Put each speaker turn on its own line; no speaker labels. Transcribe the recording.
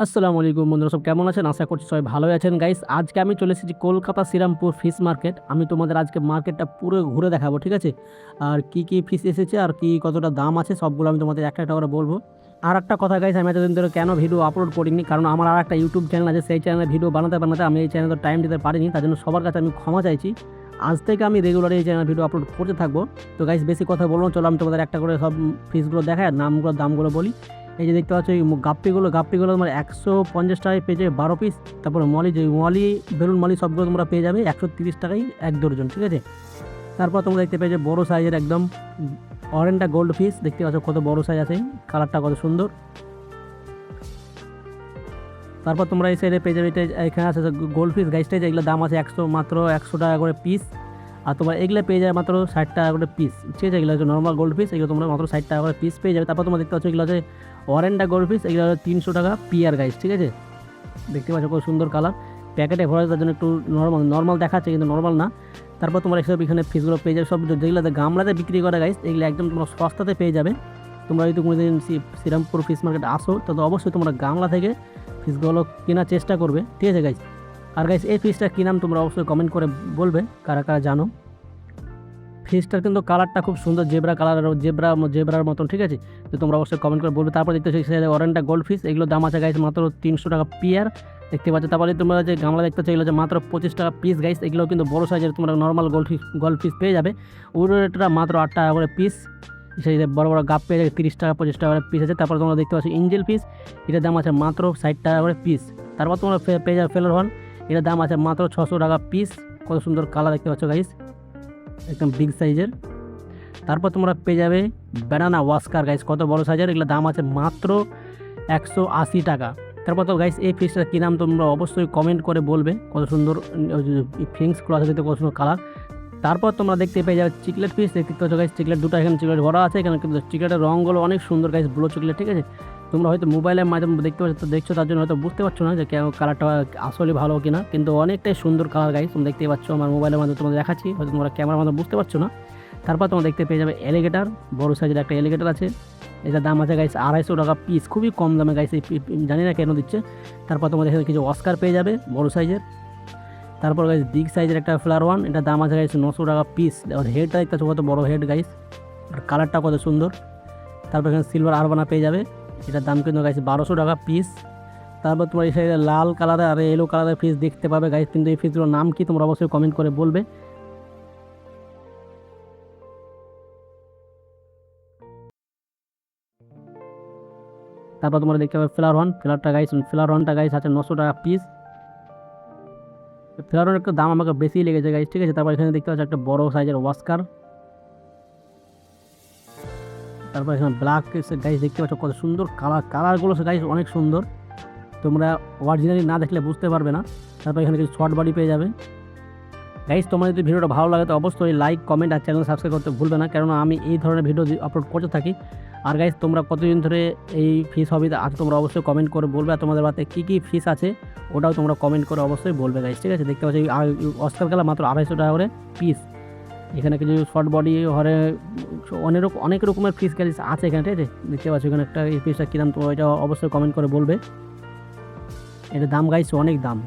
আসসালামু আলাইকুম বন্ধুরা, সব কেমন আছেন? আশা করছি সবাই ভালোই আছেন গাইস। আজকে আমি চলে এসেছি কলকাতা শ্রীরামপুর ফিশ মার্কেট। আমি তোমাদের আজকে মার্কেটটা পুরো ঘুরে দেখাবো, ঠিক আছে? আর কি কি ফিশ এসেছে আর কি কতটা দাম আছে সবগুলো আমি তোমাদের একটা একটা করে বলবো। আর একটা কথা গাইস, আমি এতদিন ধরে কেন ভিডিও আপলোড করিনি, কারণ আমার আর একটা ইউটিউব চ্যানেল আছে, সেই চ্যানেলে ভিডিও বানাতে বানাতে আমি এই চ্যানেলে টাইম দিতে পারিনি। তার জন্য সবার কাছে আমি ক্ষমা চাইছি। আজ থেকে আমি রেগুলার এই চ্যানেলে ভিডিও আপলোড করতে থাকবো। তো গাইস বেশি কথা বলবো না, চলো আমি তোমাদের একটা করে সব ফিশগুলো দেখাই আর নামগুলো দামগুলো বলি। এই যে দেখতে পাচ্ছ এই গাপ্পিগুলো তোমার 150 টাকায় পেয়ে যাবে 12 পিস। তারপরে মলি, যে মলি বেলুন মলি সবগুলো তোমরা পেয়ে যাবে 130 টাকায় 1 ডজন, ঠিক আছে? তারপর তোমরা দেখতে পেয়ে যাবে বড়ো সাইজের একদম অরেঞ্জটা গোল্ড ফিশ। দেখতে পাচ্ছ কত বড় সাইজ আছে, কালারটা কত সুন্দর। তারপর তোমরা এই সাইডে পেয়ে যাবে এটা, এখানে আছে গোল্ড ফিশ গাইসটা, যেগুলো দাম আছে মাত্র 100 টাকা করে পিস। আর তোমার এগুলো পেয়ে যাবে মাত্র 60 টাকা করে পিস, ঠিক আছে? এগুলো হচ্ছে নর্মাল গোল্ড ফিশ, এগুলো তোমরা মাত্র 60 টাকা করে পিস পেয়ে যাবে। তারপর তোমরা দেখতে পাচ্ছ এগুলো হচ্ছে অরেঞ্জটা গোল্ড ফিশ, এগুলো হচ্ছে 300 টাকা পিয়ার গাইস, ঠিক আছে? দেখতে পাচ্ছ কত সুন্দর কালার। প্যাকেটে ভরা তার জন্য একটু নর্মাল দেখাচ্ছে, কিন্তু নর্মাল না। তারপর তোমরা এসব এখানে ফিশগুলো পেয়ে যাবে সব, যেগুলো গামলাতে বিক্রি করে গাইস, এগুলো একদম তোমরা সস্তাতে পেয়ে যাবে। তোমরা যদি কোনোদিন শ্রীরামপুর ফিশ মার্কেট আসো, তবে অবশ্যই তোমরা গামলা থেকে ফিশগুলো কেনার চেষ্টা করবে, ঠিক আছে গাইস? আর গাইস এই ফিশটা কী নাম তোমরা অবশ্যই কমেন্ট করে বলবে, কারা কারা জানো। ফিশটার কিন্তু কালারটা খুব সুন্দর, জেব্রার মতন, ঠিক আছে? তো তোমরা অবশ্যই কমেন্ট করে বলবে। তারপর দেখতে পাচ্ছি অরেঞ্জটা গোল্ড ফিশ, এগুলো দাম আছে গাইস মাত্র 300 টাকা পিয়ার, দেখতে পাচ্ছ। তারপরে তোমরা যে গামলা দেখতে পাচ্ছ, এগুলো হচ্ছে মাত্র 25 টাকা পিস গাইস। এগুলো কিন্তু বড় সাইজের তোমরা নর্মাল গোল্ড ফিশ পেয়ে যাবে, ওর রেটটা মাত্র 8 টাকা করে পিস। সেই যে বড় বড় গাপ পেয়ে যাবে 30 টাকা 25 টাকা করে পিস আছে। তারপর তোমরা দেখতে পাচ্ছ ইঞ্জেল ফিশ, এটার দাম আছে মাত্র 60 টাকা করে পিস। তারপর তোমরা পেয়ে যাবে ফেলার হর্ন, এটার দাম আছে মাত্র 600 টাকা পিস। কত সুন্দর কালার দেখতে পাচ্ছ গাইস, একদম বিগ সাইজের। তারপর তোমরা পেয়ে যাবে ব্যানানা ওয়াস্কার গাইস, কত বড় সাইজের, এগুলো দাম আছে মাত্র 180 টাকা। তারপর তো গাইস এই ফিশটার কী নাম তোমরা অবশ্যই কমেন্ট করে বলবে, কত সুন্দর ফিংসগুলো আছে, দেখতে কত সুন্দর কালার। তারপর তোমরা দেখতে পেয়ে যাবে চিকলেট ফিশ, দেখতে পাচ্ছ গাইস চিকলেট দুটো এখানে চিকলেট ভরা আছে। এখানে কিন্তু চিকলেটের রঙগুলো অনেক সুন্দর গাইস, ব্লু চিকলেট, ঠিক আছে? তোমরা হয়তো মোবাইলের মাধ্যমে দেখছো তার জন্য হয়তো বুঝতে পারছো না যে কালারটা আসলে ভালো কিনা, কিন্তু অনেকটাই সুন্দর কালার গাইস। তুমি দেখতে পাচ্ছ আমার মোবাইলের মাধ্যমে তোমাদের দেখাচ্ছি, হয়তো তোমরা ক্যামেরার মাধ্যমে বুঝতে পারছো না। তারপর তোমরা দেখতে পেয়ে যাবে এলিগেটার, বড় সাইজের একটা এলিগেটার আছে। এটার দাম আছে গাইস 250 টাকা পিস, খুবই কম দামে গাইস, জানি না কেন দিচ্ছে। তারপর তোমাদের এখানে কিছু অস্কার পেয়ে যাবে বড় সাইজের। তারপর গাইস বিগ সাইজের একটা ফ্লাওয়ার ওয়ান, এটার দাম আছে গাইস 900 টাকা পিস। হেডটা দেখতে পাচ্ছ কত বড় হেড গাইস, আর কালারটা কত সুন্দর। তারপর এখানে সিলভার আরবানা পেয়ে যাবে, এটার দাম কিন্তু গাইস 1200 টাকা পিস। তারপর তোমার এই সাইডে লাল কালারের আর ইয়েলো কালারের ফিশ দেখতে পাবে গাইস, কিন্তু এই ফিশগুলোর নাম কি তোমরা অবশ্যই কমেন্ট করে বলবে। তারপর তোমরা দেখতে পাবে ফ্লাওয়ার হর্নটা গাইস আছে 900 টাকা পিস। ফ্লাওয়ার হর্নের একটু দাম আমাকে বেশি লেগেছে গাইস, ঠিক আছে? তারপর এখানে দেখতে পাচ্ছ একটা বড় সাইজের ওয়াস্কার। তারপর এখানে ব্ল্যাক গাইস, দেখতে পাচ্ছ কত সুন্দর কালারগুলো গাইস অনেক সুন্দর, তোমরা অরিজিনালি না দেখলে বুঝতে পারবে না। তারপর এখানে কিছু শর্ট বডি পেয়ে যাবে গাইস। তোমার যদি ভিডিওটা ভালো লাগে তো অবশ্যই লাইক, কমেন্ট আর চ্যানেল সাবস্ক্রাইব করতে ভুলবে না, কেননা আমি এই ধরনের ভিডিও আপলোড করতে থাকি। আর গাইস তোমরা কতদিন ধরে এই ফিশ হবিতে আছো তোমরা অবশ্যই কমেন্ট করে বলবে, আর তোমাদের বাড়িতে কী কী ফিশ আছে ওটাও তোমরা কমেন্ট করে অবশ্যই বলবে গাইস, ঠিক আছে? দেখতে পাচ্ছি অস্কার কালার মাত্র 250 টাকা করে পিস। এখানে কিছু শর্ট বডি হরে অনেক রকমের ফিশ গাইস আছে এখানে, ঠিক আছে? দেখতে পাচ্ছ এখানে একটা এই ফিশটা কী দাম, তো এটা অবশ্যই কমেন্ট করে বলবে। এটার দাম গাইস অনেক দাম।